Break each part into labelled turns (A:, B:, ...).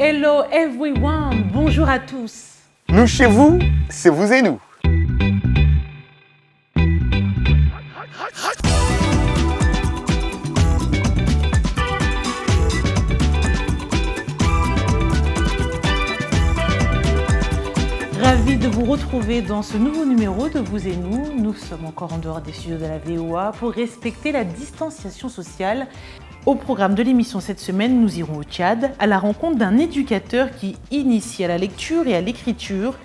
A: Hello everyone, bonjour à tous.
B: Nous chez vous, c'est vous et nous.
A: Ravi de vous retrouver dans ce nouveau numéro de Vous et Nous. Nous sommes encore en dehors des studios de la VOA pour respecter la distanciation sociale. Au programme de l'émission cette semaine, nous irons au Tchad à la rencontre d'un éducateur qui initie à la lecture et à l'écriture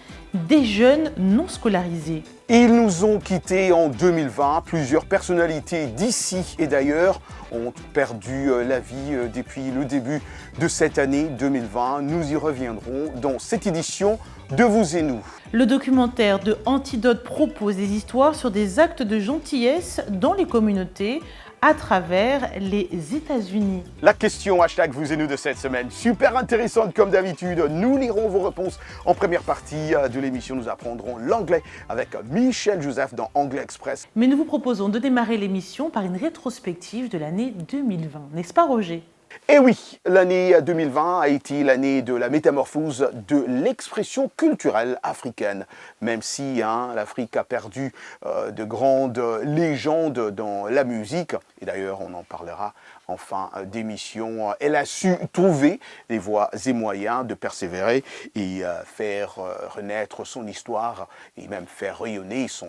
A: des jeunes non scolarisés.
B: Ils nous ont quittés en 2020. Plusieurs personnalités d'ici et d'ailleurs ont perdu la vie depuis le début de cette année 2020. Nous y reviendrons dans cette édition de Vous et Nous.
A: Le documentaire de Antidote propose des histoires sur des actes de gentillesse dans les communautés à travers les États-Unis.
B: La question #Vous et Nous de cette semaine, super intéressante comme d'habitude. Nous lirons vos réponses en première partie de l'émission. Nous apprendrons l'anglais avec Michel Joseph dans Anglais Express.
A: Mais nous vous proposons de démarrer l'émission par une rétrospective de l'année 2020. N'est-ce pas, Roger ?
B: Et oui, l'année 2020 a été l'année de la métamorphose de l'expression culturelle africaine. Même si l'Afrique a perdu de grandes légendes dans la musique, et d'ailleurs on en parlera en fin d'émission, elle a su trouver les voies et moyens de persévérer et faire renaître son histoire et même faire rayonner son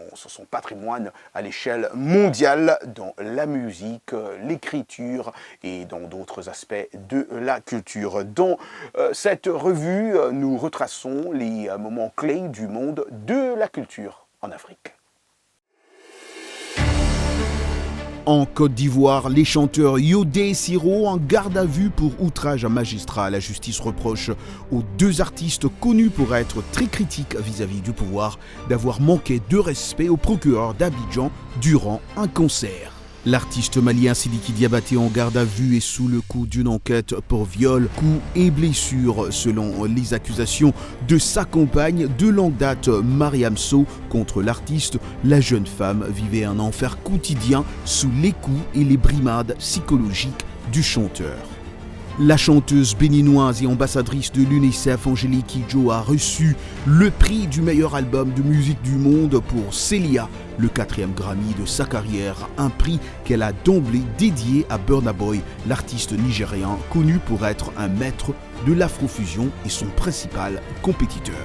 B: patrimoine à l'échelle mondiale dans la musique, l'écriture et dans d'autres aspects de la culture. Dans cette revue, nous retraçons les moments clés du monde de la culture en Afrique.
C: En Côte d'Ivoire, les chanteurs Yodé Siro en garde à vue pour outrage à magistrat. La justice reproche aux deux artistes connus pour être très critiques vis-à-vis du pouvoir d'avoir manqué de respect au procureur d'Abidjan durant un concert. L'artiste malien Sidiki Diabaté en garde à vue est sous le coup d'une enquête pour viol, coups et blessures selon les accusations de sa compagne de longue date Mariam Sow contre l'artiste. La jeune femme vivait un enfer quotidien sous les coups et les brimades psychologiques du chanteur. La chanteuse béninoise et ambassadrice de l'UNICEF Angélique Kidjo a reçu le prix du meilleur album de musique du monde pour Célia, le 4e Grammy de sa carrière, un prix qu'elle a d'emblée dédié à Burna Boy, l'artiste nigérien connu pour être un maître de l'afrofusion et son principal compétiteur.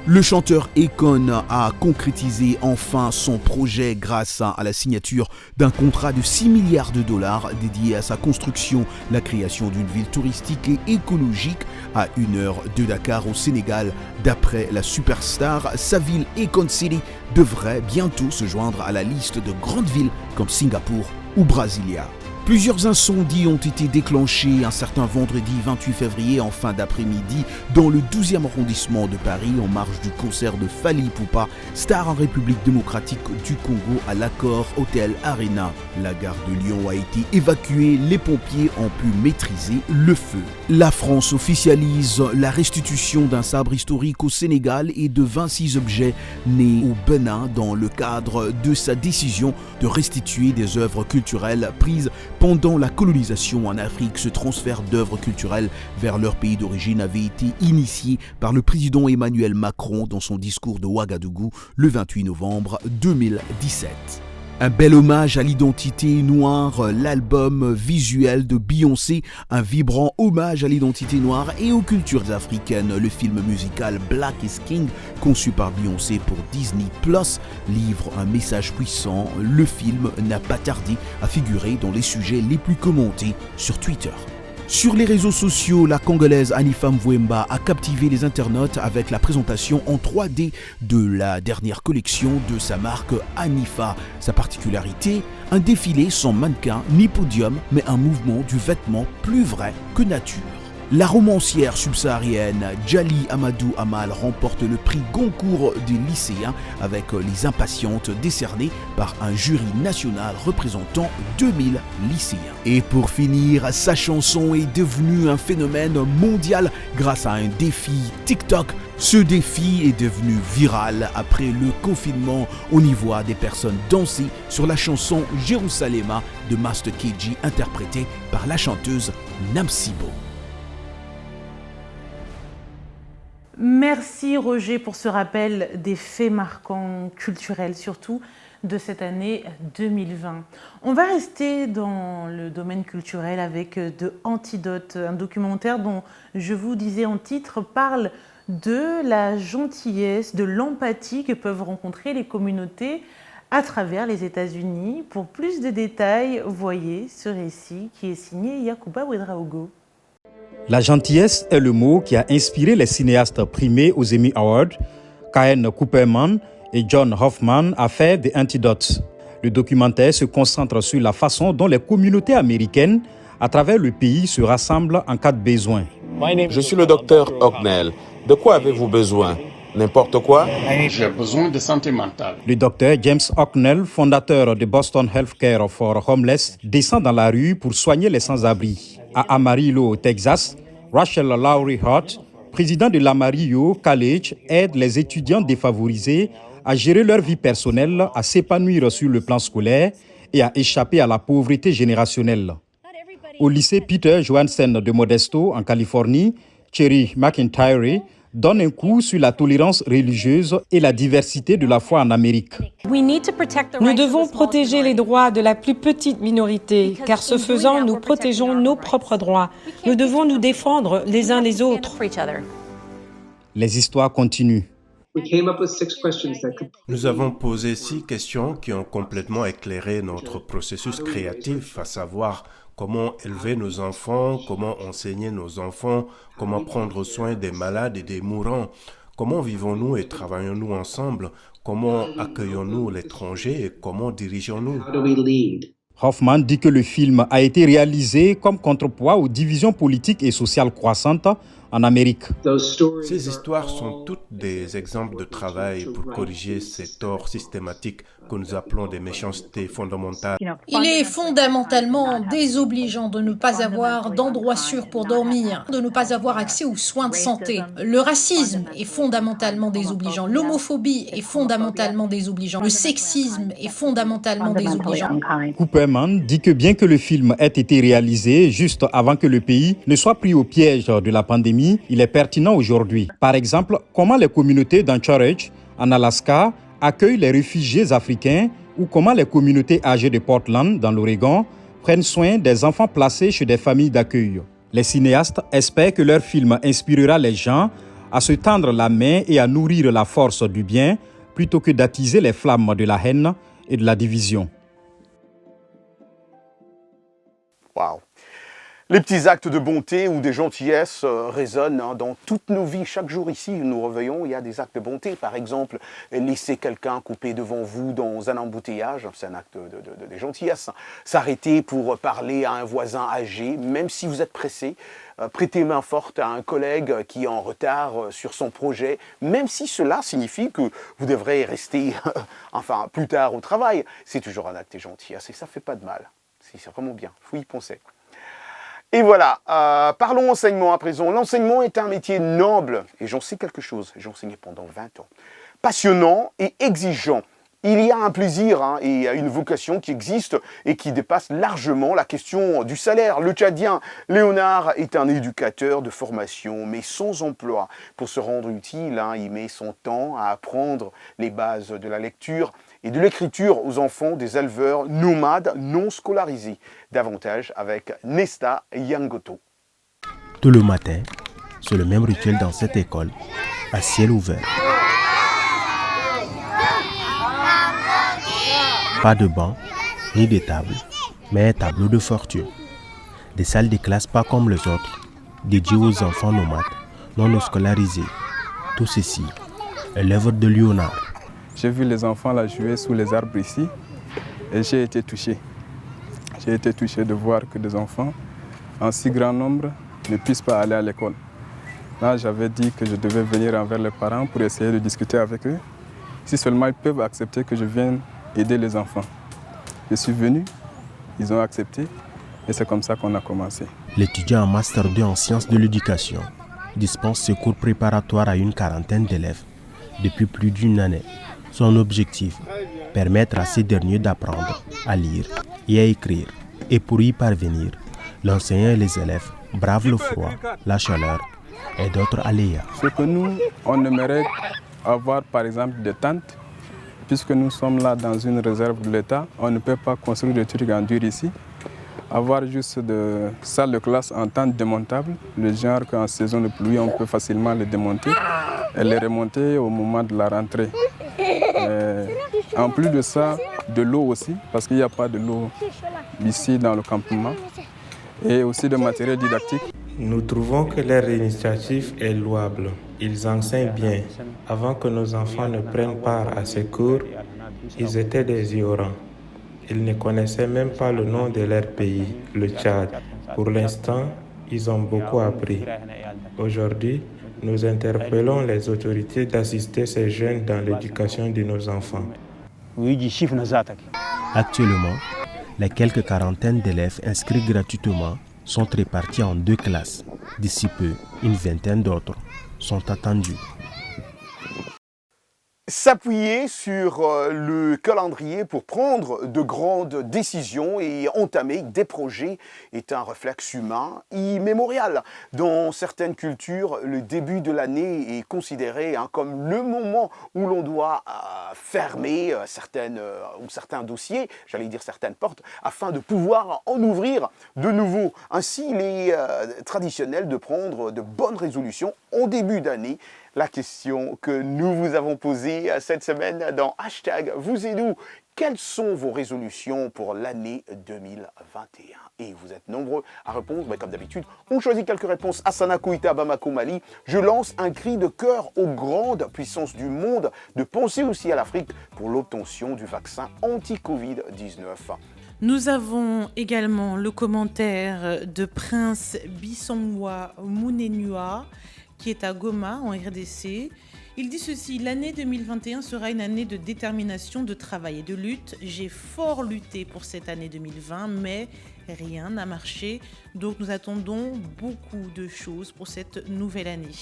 C: Le chanteur Akon a concrétisé enfin son projet grâce à la signature d'un contrat de 6 milliards de dollars dédié à sa construction, la création d'une ville touristique et écologique à 1 heure de Dakar au Sénégal. D'après la superstar, sa ville Akon City devrait bientôt se joindre à la liste de grandes villes comme Singapour ou Brasilia. Plusieurs incendies ont été déclenchés un certain vendredi 28 février en fin d'après-midi dans le 12e arrondissement de Paris en marge du concert de Fally Ipupa, star en République démocratique du Congo à l'Accor Hotel Arena. La gare de Lyon a été évacuée, les pompiers ont pu maîtriser le feu. La France officialise la restitution d'un sabre historique au Sénégal et de 26 objets nés au Bénin dans le cadre de sa décision de restituer des œuvres culturelles prises pendant la colonisation en Afrique. Ce transfert d'œuvres culturelles vers leur pays d'origine avait été initié par le président Emmanuel Macron dans son discours de Ouagadougou le 28 novembre 2017. Un bel hommage à l'identité noire, l'album visuel de Beyoncé, un vibrant hommage à l'identité noire et aux cultures africaines. Le film musical Black is King, conçu par Beyoncé pour Disney+, livre un message puissant. Le film n'a pas tardé à figurer dans les sujets les plus commentés sur Twitter. Sur les réseaux sociaux, la Congolaise Hanifa Mvwemba a captivé les internautes avec la présentation en 3D de la dernière collection de sa marque Hanifa. Sa particularité, un défilé sans mannequin ni podium, mais un mouvement du vêtement plus vrai que nature. La romancière subsaharienne Djali Amadou Amal remporte le prix Goncourt des lycéens avec Les Impatientes décerné par un jury national représentant 2000 lycéens. Et pour finir, sa chanson est devenue un phénomène mondial grâce à un défi TikTok. Ce défi est devenu viral après le confinement. On y voit des personnes danser sur la chanson Jérusalema de Master KG interprétée par la chanteuse Namsibo.
A: Merci Roger pour ce rappel des faits marquants culturels surtout de cette année 2020. On va rester dans le domaine culturel avec The Antidote, un documentaire dont je vous disais en titre parle de la gentillesse, de l'empathie que peuvent rencontrer les communautés à travers les États-Unis. Pour plus de détails, voyez ce récit qui est signé Yacouba Ouedraogo.
D: La gentillesse est le mot qui a inspiré les cinéastes primés aux Emmy Awards, Cahen Cooperman et John Hoffman, à faire The Antidote. Le documentaire se concentre sur la façon dont les communautés américaines à travers le pays se rassemblent en cas de besoin.
E: Je suis le docteur Hocknell. De quoi avez-vous besoin? N'importe quoi?
F: J'ai besoin de santé mentale.
D: Le docteur James Hocknell, fondateur de Boston Healthcare for Homeless, descend dans la rue pour soigner les sans-abri. À Amarillo, au Texas, Rachel Lowry Hart, président de l'Amarillo College, aide les étudiants défavorisés à gérer leur vie personnelle, à s'épanouir sur le plan scolaire et à échapper à la pauvreté générationnelle. Au lycée Peter Johansen de Modesto, en Californie, Cherry McIntyre donne un cours sur la tolérance religieuse et la diversité de la foi en Amérique.
G: Nous devons protéger les droits de la plus petite minorité, car ce faisant, nous protégeons nos propres droits. Nous devons nous défendre les uns les autres.
D: Les histoires continuent.
H: Nous avons posé 6 questions qui ont complètement éclairé notre processus créatif, à savoir comment élever nos enfants, comment enseigner nos enfants, comment prendre soin des malades et des mourants, comment vivons-nous et travaillons-nous ensemble, comment accueillons-nous l'étranger et comment dirigeons-nous.
D: Hoffman dit que le film a été réalisé comme contrepoids aux divisions politiques et sociales croissantes en Amérique.
H: Ces histoires sont toutes des exemples de travail pour corriger ces torts systématiques que nous appelons des méchancetés fondamentales.
I: Il est fondamentalement désobligeant de ne pas avoir d'endroit sûr pour dormir, de ne pas avoir accès aux soins de santé. Le racisme est fondamentalement désobligeant, l'homophobie est fondamentalement désobligeant, le sexisme est fondamentalement désobligeant.
D: Cooperman dit que bien que le film ait été réalisé juste avant que le pays ne soit pris au piège de la pandémie, il est pertinent aujourd'hui. Par exemple, comment les communautés d'Anchorage, en Alaska, accueillent les réfugiés africains ou comment les communautés âgées de Portland, dans l'Oregon, prennent soin des enfants placés chez des familles d'accueil. Les cinéastes espèrent que leur film inspirera les gens à se tendre la main et à nourrir la force du bien plutôt que d'attiser les flammes de la haine et de la division.
B: Waouh! Les petits actes de bonté ou des gentillesses résonnent dans toutes nos vies. Chaque jour ici, nous réveillons, il y a des actes de bonté. Par exemple, laisser quelqu'un couper devant vous dans un embouteillage, c'est un acte de gentillesse. S'arrêter pour parler à un voisin âgé, même si vous êtes pressé. Prêter main forte à un collègue qui est en retard sur son projet, même si cela signifie que vous devrez rester plus tard au travail. C'est toujours un acte de gentillesse et ça ne fait pas de mal. C'est vraiment bien, il faut y penser. Et voilà, parlons enseignement à présent. L'enseignement est un métier noble, et j'en sais quelque chose, j'ai enseigné pendant 20 ans. Passionnant et exigeant. Il y a un plaisir et une vocation qui existe et qui dépasse largement la question du salaire. Le Tchadien Léonard est un éducateur de formation, mais sans emploi. Pour se rendre utile, il met son temps à apprendre les bases de la lecture et de l'écriture aux enfants des éleveurs nomades non scolarisés. Davantage avec Nesta Yangoto.
J: Tout le matin, c'est le même rituel dans cette école, à ciel ouvert. Pas de banc, ni de table, mais un tableau de fortune. Des salles de classe pas comme les autres, dédiées aux enfants nomades, non scolarisés. Tout ceci est l'œuvre de Léonard.
K: J'ai vu les enfants là jouer sous les arbres ici et j'ai été touché. J'ai été touché de voir que des enfants en si grand nombre ne puissent pas aller à l'école. Là, j'avais dit que je devais venir envers les parents pour essayer de discuter avec eux. Si seulement ils peuvent accepter que je vienne aider les enfants. Je suis venu, ils ont accepté et c'est comme ça qu'on a commencé.
J: L'étudiant en Master 2 en sciences de l'éducation dispense ce cours préparatoire à une quarantaine d'élèves depuis plus d'une année. Son objectif, permettre à ces derniers d'apprendre à lire et à écrire. Et pour y parvenir, L'enseignant et les élèves bravent le froid, la chaleur et d'autres aléas.
K: Ce que nous, on aimerait avoir par exemple des tentes, puisque nous sommes là dans une réserve de l'État, on ne peut pas construire des trucs en dur ici. Avoir juste des salles de classe en tente démontables, le genre qu'en saison de pluie, on peut facilement les démonter et les remonter au moment de la rentrée. En plus de ça, de l'eau aussi, parce qu'il n'y a pas de l'eau ici dans le campement, et aussi de matériel didactique.
L: Nous trouvons que leur initiative est louable. Ils enseignent bien. Avant que nos enfants ne prennent part à ces cours, ils étaient des ignorants. Ils ne connaissaient même pas le nom de leur pays, le Tchad. Pour l'instant, ils ont beaucoup appris. Aujourd'hui, nous interpellons les autorités d'assister ces jeunes dans l'éducation de nos enfants.
J: Actuellement, les quelques quarantaines d'élèves inscrits gratuitement sont répartis en 2 classes. D'ici peu, une vingtaine d'autres sont attendus.
B: S'appuyer sur le calendrier pour prendre de grandes décisions et entamer des projets est un réflexe humain immémorial. Dans certaines cultures, le début de l'année est considéré comme le moment où l'on doit fermer certains dossiers, j'allais dire certaines portes, afin de pouvoir en ouvrir de nouveaux. Ainsi, il est traditionnel de prendre de bonnes résolutions en début d'année. La question que nous vous avons posée cette semaine dans Hashtag Vous et nous, quelles sont vos résolutions pour l'année 2021? Et vous êtes nombreux à répondre, mais comme d'habitude, on choisit quelques réponses. Hassana Koïta, Bamako, Mali. Je lance un cri de cœur aux grandes puissances du monde de penser aussi à l'Afrique pour l'obtention du vaccin anti-Covid-19.
A: Nous avons également le commentaire de Prince Bissongwa Mounenua, qui est à Goma, en RDC. Il dit ceci: l'année 2021 sera une année de détermination, de travail et de lutte. J'ai fort lutté pour cette année 2020, mais rien n'a marché. Donc nous attendons beaucoup de choses pour cette nouvelle année.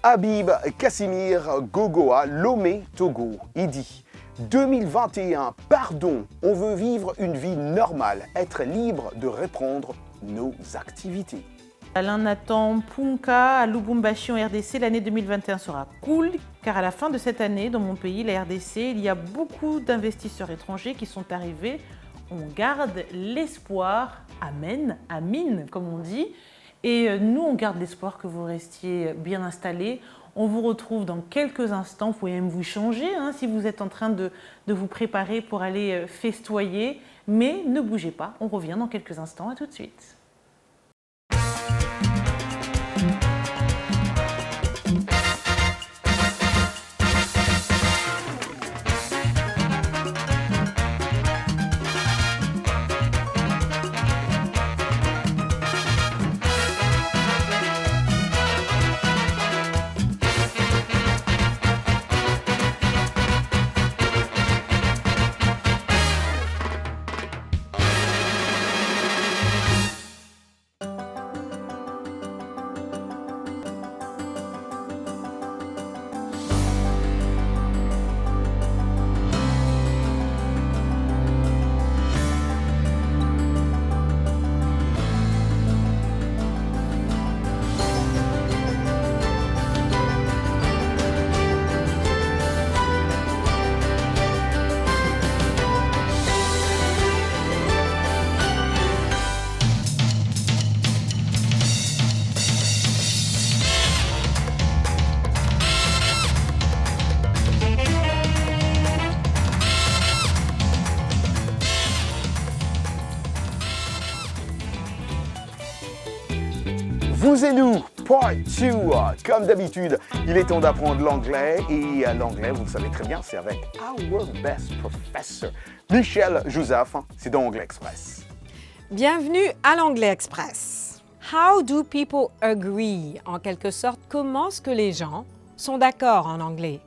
B: Habib Kassimir Gogoa, Lomé, Togo, il dit 2021, pardon, on veut vivre une vie normale, être libre de reprendre nos activités.
A: Alain Nathan Punka à Lubumbashi en RDC, l'année 2021 sera cool car à la fin de cette année, dans mon pays, la RDC, il y a beaucoup d'investisseurs étrangers qui sont arrivés. On garde l'espoir, amen, amine comme on dit, et nous on garde l'espoir que vous restiez bien installés. On vous retrouve dans quelques instants, vous pouvez même vous changer si vous êtes en train de vous préparer pour aller festoyer, mais ne bougez pas, on revient dans quelques instants, à tout de suite.
B: Vous et nous, part 2. Comme d'habitude, il est temps d'apprendre l'anglais. Et l'anglais, vous le savez très bien, c'est avec Our Best Professor, Michel Joseph. C'est dans Anglais Express.
G: Bienvenue à l'Anglais Express. How do people agree? En quelque sorte, comment est-ce que les gens sont d'accord en anglais?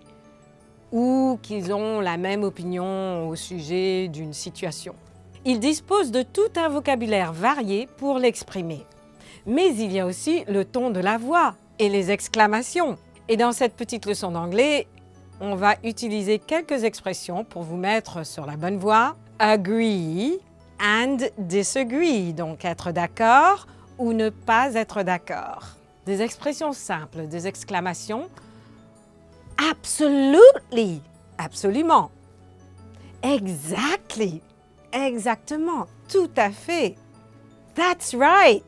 G: Ou qu'ils ont la même opinion au sujet d'une situation. Ils disposent de tout un vocabulaire varié pour l'exprimer. Mais il y a aussi le ton de la voix et les exclamations. Et dans cette petite leçon d'anglais, on va utiliser quelques expressions pour vous mettre sur la bonne voie. Agree and disagree, donc être d'accord ou ne pas être d'accord. Des expressions simples, des exclamations. Absolutely, absolument. Exactly, exactement, tout à fait. That's right,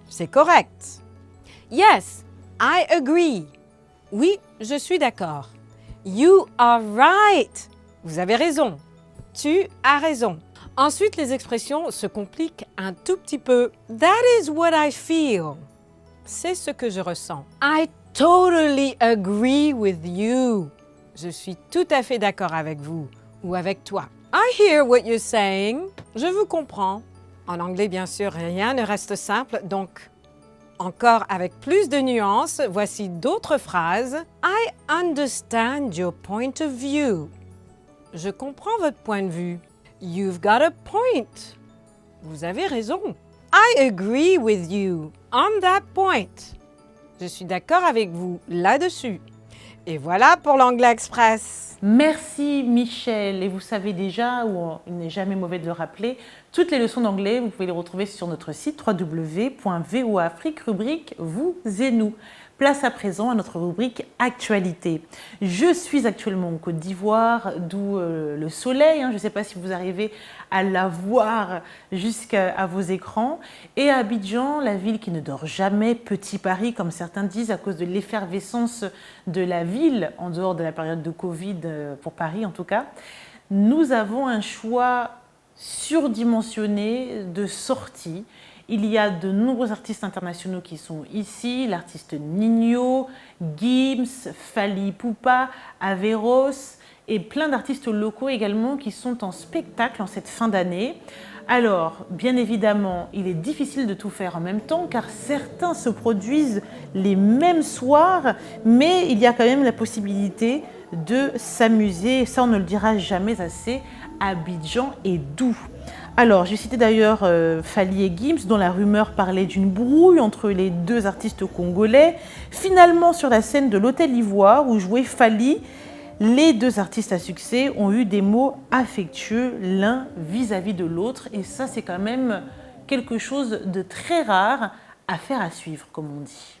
G: c'est correct. Yes, I agree. Oui, je suis d'accord. You are right. Vous avez raison. Tu as raison. Ensuite, les expressions se compliquent un tout petit peu. That is what I feel. C'est ce que je ressens. I totally agree with you. Je suis tout à fait d'accord avec vous ou avec toi. I hear what you're saying. Je vous comprends. En anglais, bien sûr, rien ne reste simple, donc encore avec plus de nuances, voici d'autres phrases. I understand your point of view. Je comprends votre point de vue. You've got a point. Vous avez raison. I agree with you on that point. Je suis d'accord avec vous là-dessus. Et voilà pour l'Anglais Express.
A: Merci Michel. Et vous savez déjà, ou il n'est jamais mauvais de le rappeler, toutes les leçons d'anglais, vous pouvez les retrouver sur notre site www.voafrique, rubrique Vous et nous. Place à présent à notre rubrique Actualité. Je suis actuellement en Côte d'Ivoire, d'où le soleil. Je ne sais pas si vous arrivez à la voir jusqu'à vos écrans. Et à Abidjan, la ville qui ne dort jamais, Petit Paris, comme certains disent, à cause de l'effervescence de la ville, en dehors de la période de Covid, pour Paris en tout cas, nous avons un choix surdimensionné de sorties. Il y a de nombreux artistes internationaux qui sont ici, l'artiste Ninho, Gims, Fally Ipupa, Averroes et plein d'artistes locaux également qui sont en spectacle en cette fin d'année. Alors, bien évidemment, il est difficile de tout faire en même temps car certains se produisent les mêmes soirs, mais il y a quand même la possibilité de s'amuser, et ça on ne le dira jamais assez, Abidjan est doux. Alors, j'ai cité d'ailleurs Fally et Gims, dont la rumeur parlait d'une brouille entre les deux artistes congolais. Finalement, sur la scène de l'Hôtel Ivoire, où jouait Fally, les deux artistes à succès ont eu des mots affectueux l'un vis-à-vis de l'autre. Et ça, c'est quand même quelque chose de très rare à faire à suivre, comme on dit.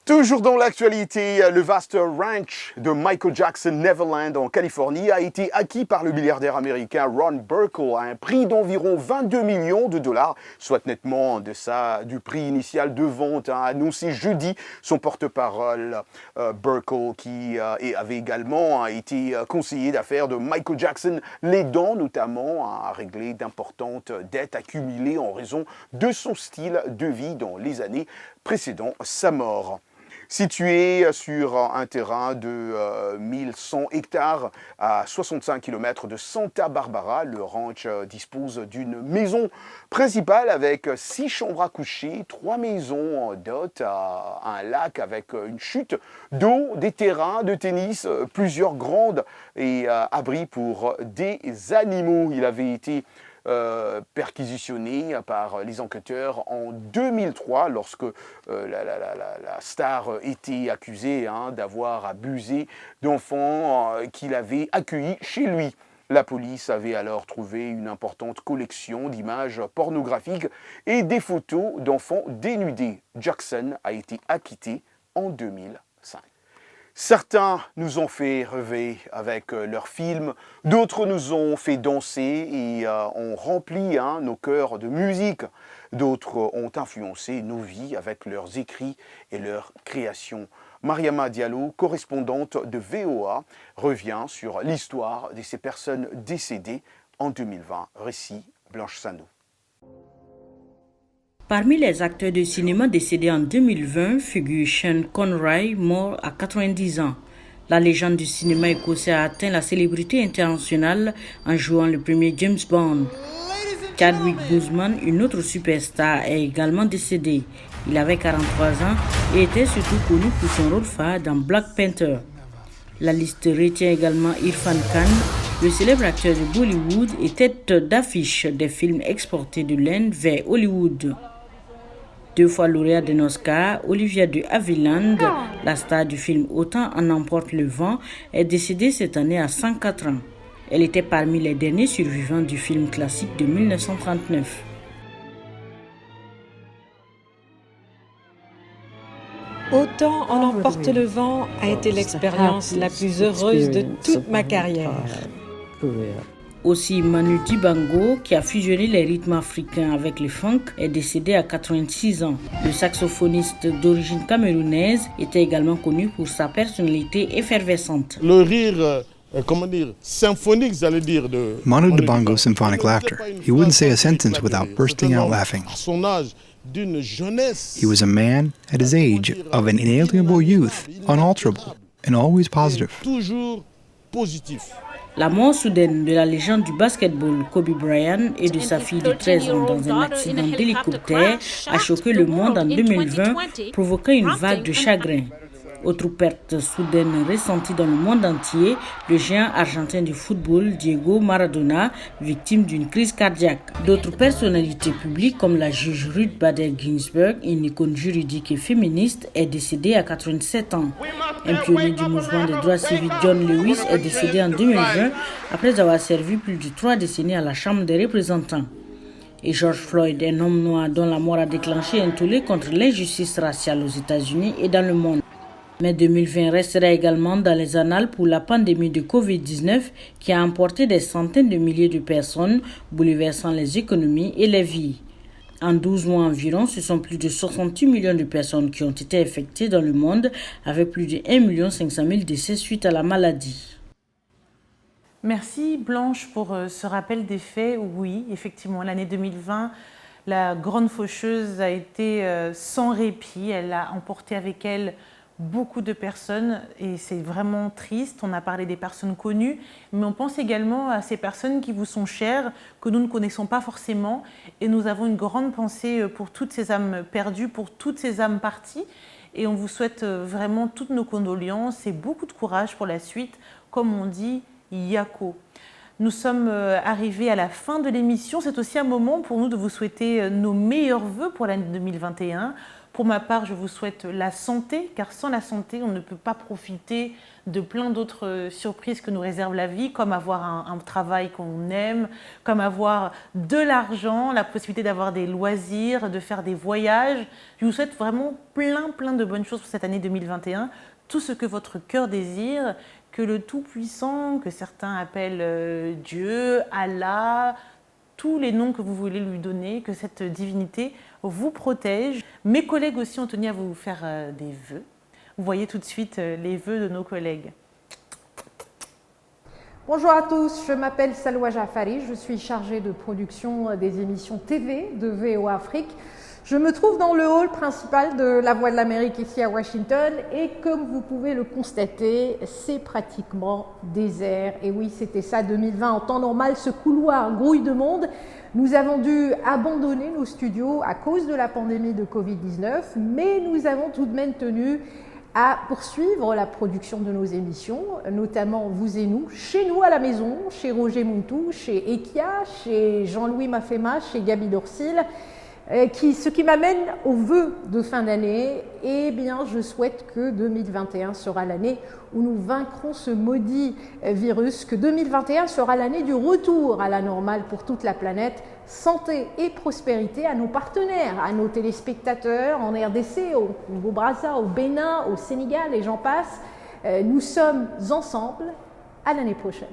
B: Toujours dans l'actualité, le vaste ranch de Michael Jackson Neverland en Californie a été acquis par le milliardaire américain Ron Burkle à un prix d'environ 22 millions de dollars, soit nettement en deçà du prix initial de vente, a annoncé jeudi son porte-parole Burkle, qui avait également été conseiller d'affaires de Michael Jackson, l'aidant notamment à régler d'importantes dettes accumulées en raison de son style de vie dans les années précédant sa mort. Situé sur un terrain de 1100 hectares à 65 km de Santa Barbara, le ranch dispose d'une maison principale avec 6 chambres à coucher, 3 maisons d'hôtes, un lac avec une chute d'eau, des terrains de tennis, plusieurs grandes et abris pour des animaux. Il avait été perquisitionné par les enquêteurs en 2003 lorsque la star était accusée d'avoir abusé d'enfants qu'il avait accueillis chez lui. La police avait alors trouvé une importante collection d'images pornographiques et des photos d'enfants dénudés. Jackson a été acquitté en 2005. Certains nous ont fait rêver avec leurs films, d'autres nous ont fait danser et ont rempli nos cœurs de musique. D'autres ont influencé nos vies avec leurs écrits et leurs créations. Mariama Diallo, correspondante de VOA, revient sur l'histoire de ces personnes décédées en 2020. Récit Blanche Sano.
M: Parmi les acteurs de cinéma décédés en 2020 figure Sean Connery, mort à 90 ans. La légende du cinéma écossais a atteint la célébrité internationale en jouant le premier James Bond. Chadwick Boseman, une autre superstar, est également décédé. Il avait 43 ans et était surtout connu pour son rôle phare dans Black Panther. La liste retient également Irfan Khan, le célèbre acteur de Bollywood et tête d'affiche des films exportés de l'Inde vers Hollywood. 2 fois lauréat d'un Oscar, Olivia de Havilland, la star du film Autant en emporte le vent, est décédée cette année à 104 ans. Elle était parmi les derniers survivants du film classique de 1939.
G: Autant en emporte le vent a été l'expérience la plus heureuse de toute ma carrière.
M: Aussi, Manu Dibango, qui a fusionné les rythmes africains avec le funk, est décédé à 86 ans. Le saxophoniste d'origine camerounaise était également connu pour sa personnalité effervescente.
N: Le rire, symphonique, j'allais dire, de
O: Manu Dibango symphonic laughter. He wouldn't say a sentence without bursting out laughing. He was a man at his age of an inalienable youth, unalterable and always positive.
N: Toujours positif.
M: La mort soudaine de la légende du basketball Kobe Bryant et de sa fille de 13 ans dans un accident d'hélicoptère a choqué le monde en 2020, provoquant une vague de chagrin. Autre perte soudaine ressentie dans le monde entier, le géant argentin du football Diego Maradona, victime d'une crise cardiaque. D'autres personnalités publiques comme la juge Ruth Bader Ginsburg, une icône juridique et féministe, est décédée à 87 ans. Un pionnier du mouvement des droits civiques John Lewis est décédé en 2020 après avoir servi plus de 3 décennies à la Chambre des représentants. Et George Floyd, un homme noir dont la mort a déclenché un tollé contre l'injustice raciale aux États-Unis et dans le monde. Mais 2020 restera également dans les annales pour la pandémie de Covid-19 qui a emporté des centaines de milliers de personnes, bouleversant les économies et les vies. En 12 mois environ, ce sont plus de 68 millions de personnes qui ont été infectées dans le monde, avec plus de 1 500 000 décès suite à la maladie.
A: Merci Blanche pour ce rappel des faits. Oui, effectivement, l'année 2020, la grande faucheuse a été sans répit. Elle a emporté avec elle beaucoup de personnes et c'est vraiment triste. On a parlé des personnes connues, mais on pense également à ces personnes qui vous sont chères, que nous ne connaissons pas forcément. Et nous avons une grande pensée pour toutes ces âmes perdues, pour toutes ces âmes parties. Et on vous souhaite vraiment toutes nos condoléances et beaucoup de courage pour la suite. Comme on dit, Yako. Nous sommes arrivés à la fin de l'émission. C'est aussi un moment pour nous de vous souhaiter nos meilleurs vœux pour l'année 2021. Pour ma part, je vous souhaite la santé, car sans la santé, on ne peut pas profiter de plein d'autres surprises que nous réserve la vie, comme avoir un travail qu'on aime, comme avoir de l'argent, la possibilité d'avoir des loisirs, de faire des voyages. Je vous souhaite vraiment plein de bonnes choses pour cette année 2021. Tout ce que votre cœur désire, que le Tout-Puissant, que certains appellent Dieu, Allah, tous les noms que vous voulez lui donner, que cette divinité vous protège. Mes collègues aussi ont tenu à vous faire des vœux. Vous voyez tout de suite les vœux de nos collègues.
P: Bonjour à tous, je m'appelle Salwa Jafari, je suis chargée de production des émissions TV de VOA Afrique. Je me trouve dans le hall principal de La Voix de l'Amérique ici à Washington et comme vous pouvez le constater, c'est pratiquement désert. Et oui, c'était ça 2020. En temps normal, ce couloir grouille de monde. Nous avons dû abandonner nos studios à cause de la pandémie de Covid-19, mais nous avons tout de même tenu à poursuivre la production de nos émissions, notamment vous et nous, chez nous à la maison, chez Roger Muntou, chez Ekia, chez Jean-Louis Mafema, chez Gaby Dorsil. Ce qui m'amène aux vœux de fin d'année, eh bien je souhaite que 2021 sera l'année où nous vaincrons ce maudit virus, que 2021 sera l'année du retour à la normale pour toute la planète, santé et prospérité à nos partenaires, à nos téléspectateurs en RDC, au Congo-Brazza, au Bénin, au Sénégal et j'en passe. Nous sommes ensemble, à l'année prochaine.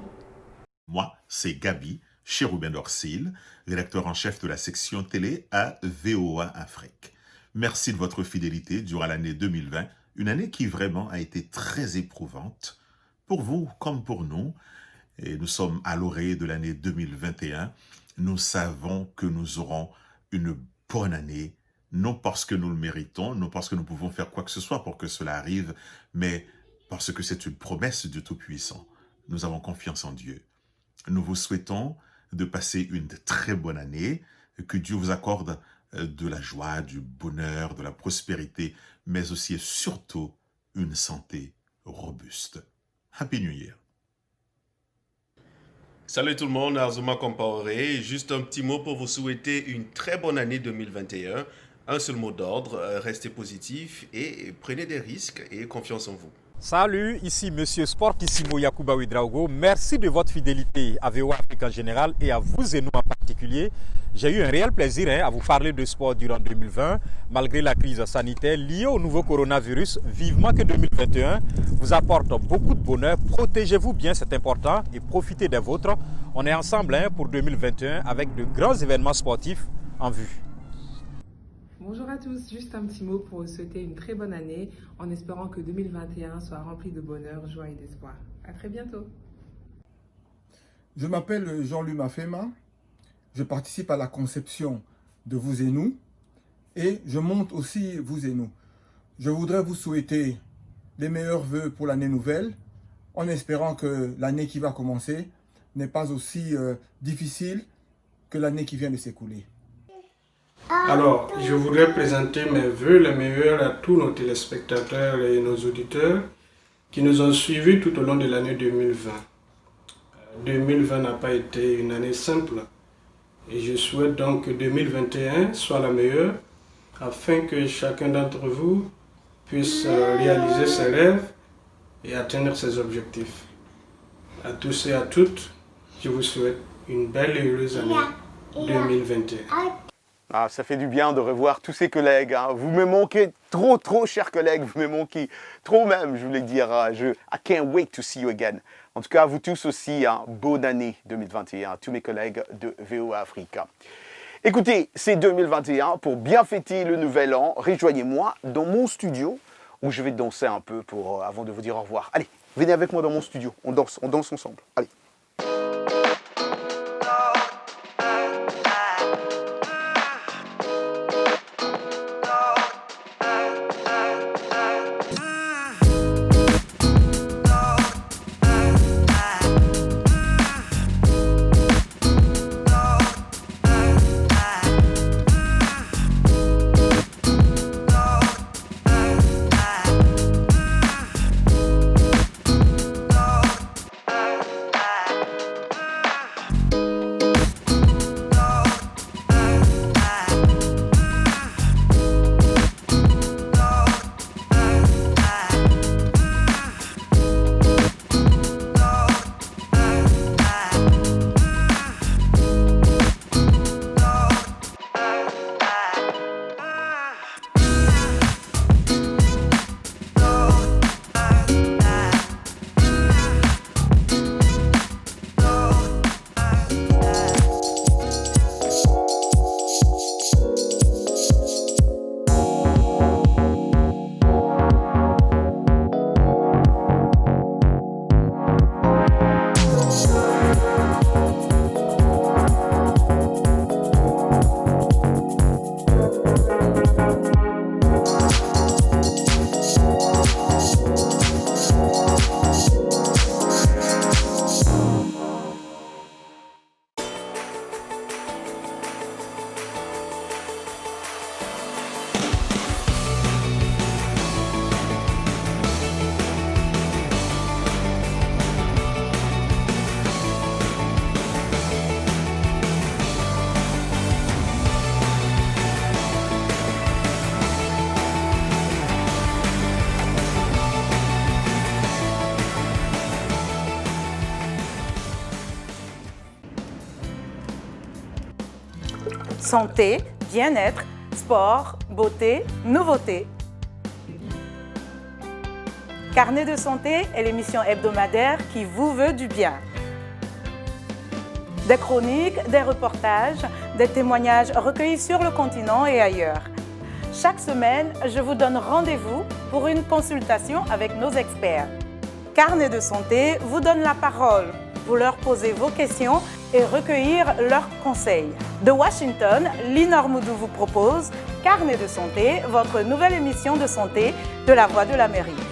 Q: Moi, c'est Gaby, chez Ruben Dorsil, rédacteur en chef de la section télé à VOA Afrique. Merci de votre fidélité durant l'année 2020, une année qui vraiment a été très éprouvante pour vous comme pour nous. Et nous sommes à l'orée de l'année 2021. Nous savons que nous aurons une bonne année, non parce que nous le méritons, non parce que nous pouvons faire quoi que ce soit pour que cela arrive, mais parce que c'est une promesse du Tout-Puissant. Nous avons confiance en Dieu. Nous vous souhaitons de passer une très bonne année, que Dieu vous accorde de la joie, du bonheur, de la prospérité, mais aussi et surtout une santé robuste. Happy New Year!
H: Salut tout le monde, Azuma Compaoré. Juste un petit mot pour vous souhaiter une très bonne année 2021. Un seul mot d'ordre, restez positif et prenez des risques et confiance en vous.
D: Salut, ici Monsieur Sportissimo Yacouba Ouedraogo. Merci de votre fidélité à VOA Afrique en général et à vous et nous en particulier. J'ai eu un réel plaisir à vous parler de sport durant 2020, malgré la crise sanitaire liée au nouveau coronavirus. Vivement que 2021 vous apporte beaucoup de bonheur. Protégez-vous bien, c'est important, et profitez des vôtres. On est ensemble pour 2021 avec de grands événements sportifs en vue.
R: Bonjour à tous, juste un petit mot pour vous souhaiter une très bonne année en espérant que 2021 soit rempli de bonheur, joie et d'espoir. À très bientôt.
S: Je m'appelle Jean-Louis Mafema, je participe à la conception de Vous et Nous et je monte aussi Vous et Nous. Je voudrais vous souhaiter les meilleurs vœux pour l'année nouvelle en espérant que l'année qui va commencer n'est pas aussi difficile que l'année qui vient de s'écouler.
T: Alors, je voudrais présenter mes vœux les meilleurs à tous nos téléspectateurs et nos auditeurs qui nous ont suivis tout au long de l'année 2020. 2020 n'a pas été une année simple et je souhaite donc que 2021 soit la meilleure afin que chacun d'entre vous puisse réaliser ses rêves et atteindre ses objectifs. À tous et à toutes, je vous souhaite une belle et heureuse année 2021.
B: Ah, ça fait du bien de revoir tous ces collègues. Vous me manquez trop, chers collègues. Vous me manquez trop même, je voulais dire. I can't wait to see you again. En tout cas, à vous tous aussi, bonne année 2021, à tous mes collègues de VOA Africa. Écoutez, c'est 2021. Pour bien fêter le nouvel an, rejoignez-moi dans mon studio où je vais danser un peu avant de vous dire au revoir. Allez, venez avec moi dans mon studio. On danse ensemble. Allez.
A: Santé, bien-être, sport, beauté, nouveauté. Carnet de santé est l'émission hebdomadaire qui vous veut du bien. Des chroniques, des reportages, des témoignages recueillis sur le continent et ailleurs. Chaque semaine, je vous donne rendez-vous pour une consultation avec nos experts. Carnet de santé vous donne la parole pour leur poser vos questions et recueillir leurs conseils. De Washington, Linor Moudou vous propose Carnet de santé, votre nouvelle émission de santé de la Voix de l'Amérique.